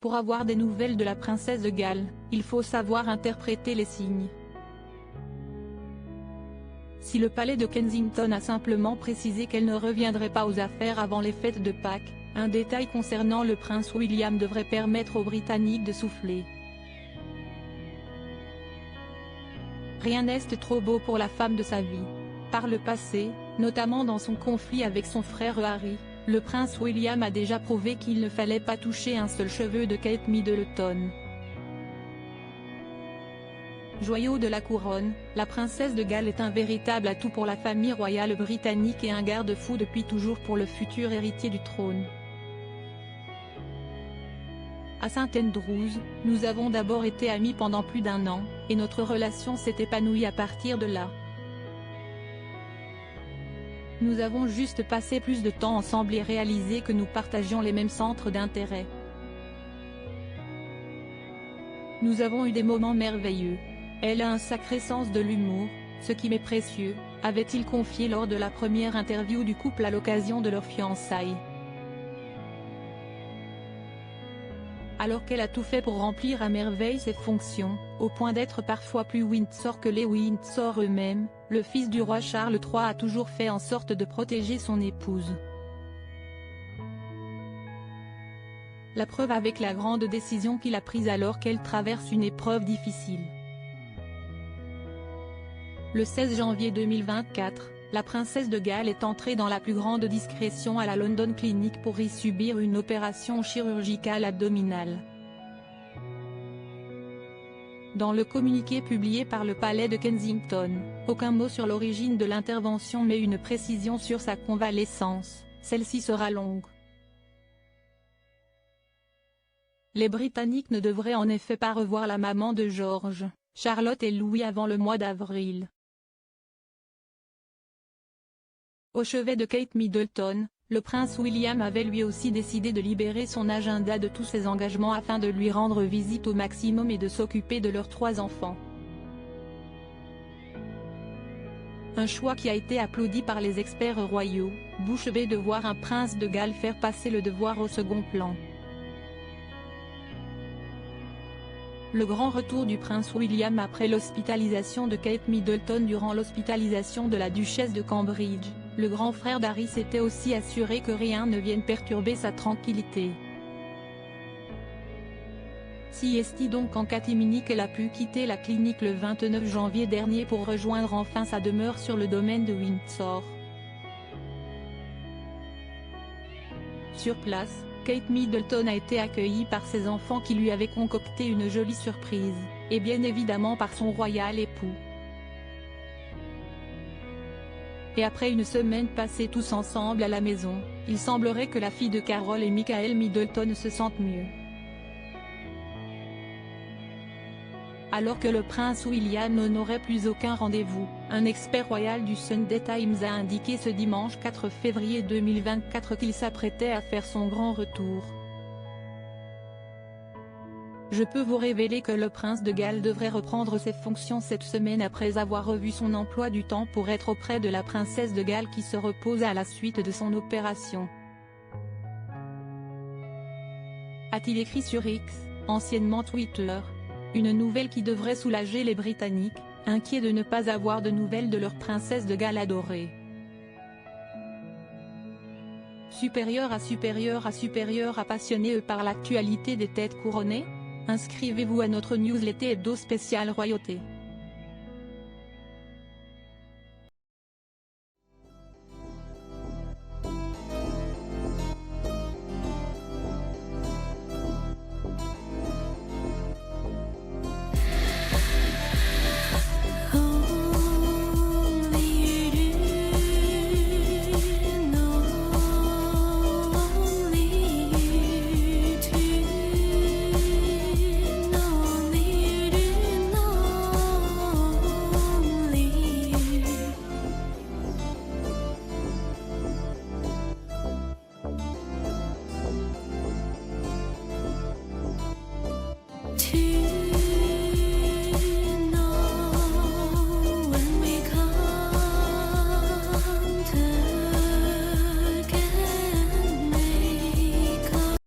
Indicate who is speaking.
Speaker 1: Pour avoir des nouvelles de la princesse de Galles, il faut savoir interpréter les signes. Si le palais de Kensington a simplement précisé qu'elle ne reviendrait pas aux affaires avant les fêtes de Pâques, un détail concernant le prince William devrait permettre aux Britanniques de souffler. Rien n'est trop beau pour la femme de sa vie. Par le passé, notamment dans son conflit avec son frère Harry, le prince William a déjà prouvé qu'il ne fallait pas toucher un seul cheveu de Kate Middleton. Joyau de la couronne, la princesse de Galles est un véritable atout pour la famille royale britannique et un garde-fou depuis toujours pour le futur héritier du trône. À St Andrews, nous avons d'abord été amis pendant plus d'1 an, et notre relation s'est épanouie à partir de là. Nous avons juste passé plus de temps ensemble et réalisé que nous partagions les mêmes centres d'intérêt. Nous avons eu des moments merveilleux. Elle a un sacré sens de l'humour, ce qui m'est précieux, avait-il confié lors de la première interview du couple à l'occasion de leur fiançailles. Alors qu'elle a tout fait pour remplir à merveille ses fonctions, au point d'être parfois plus Windsor que les Windsor eux-mêmes, le fils du roi Charles III a toujours fait en sorte de protéger son épouse. La preuve avec la grande décision qu'il a prise alors qu'elle traverse une épreuve difficile. Le 16 janvier 2024, la princesse de Galles est entrée dans la plus grande discrétion à la London Clinic pour y subir une opération chirurgicale abdominale. Dans le communiqué publié par le palais de Kensington, aucun mot sur l'origine de l'intervention mais une précision sur sa convalescence, celle-ci sera longue. Les Britanniques ne devraient en effet pas revoir la maman de George, Charlotte et Louis avant le mois d'avril. Au chevet de Kate Middleton, le prince William avait lui aussi décidé de libérer son agenda de tous ses engagements afin de lui rendre visite au maximum et de s'occuper de leurs 3 enfants. Un choix qui a été applaudi par les experts royaux, bouche bée de voir un prince de Galles faire passer le devoir au second plan. Le grand retour du prince William après l'hospitalisation de Kate Middleton durant l'hospitalisation de la duchesse de Cambridge, le grand frère d'Harry s'était aussi assuré que rien ne vienne perturber sa tranquillité. Si est donc en catimini qu'elle a pu quitter la clinique le 29 janvier dernier pour rejoindre enfin sa demeure sur le domaine de Windsor. Sur place, Kate Middleton a été accueillie par ses enfants qui lui avaient concocté une jolie surprise, et bien évidemment par son royal époux. Et après une semaine passée tous ensemble à la maison, il semblerait que la fille de Carol et Michael Middleton se sentent mieux. Alors que le prince William n'aurait plus aucun rendez-vous, un expert royal du Sunday Times a indiqué ce dimanche 4 février 2024 qu'il s'apprêtait à faire son grand retour. Je peux vous révéler que le prince de Galles devrait reprendre ses fonctions cette semaine après avoir revu son emploi du temps pour être auprès de la princesse de Galles qui se repose à la suite de son opération. A-t-il écrit sur X, anciennement Twitter. Une nouvelle qui devrait soulager les Britanniques, inquiets de ne pas avoir de nouvelles de leur princesse de Galles adorée. Supérieur à passionné par l'actualité des têtes couronnées? Inscrivez-vous à notre newsletter hebdo spécial royauté.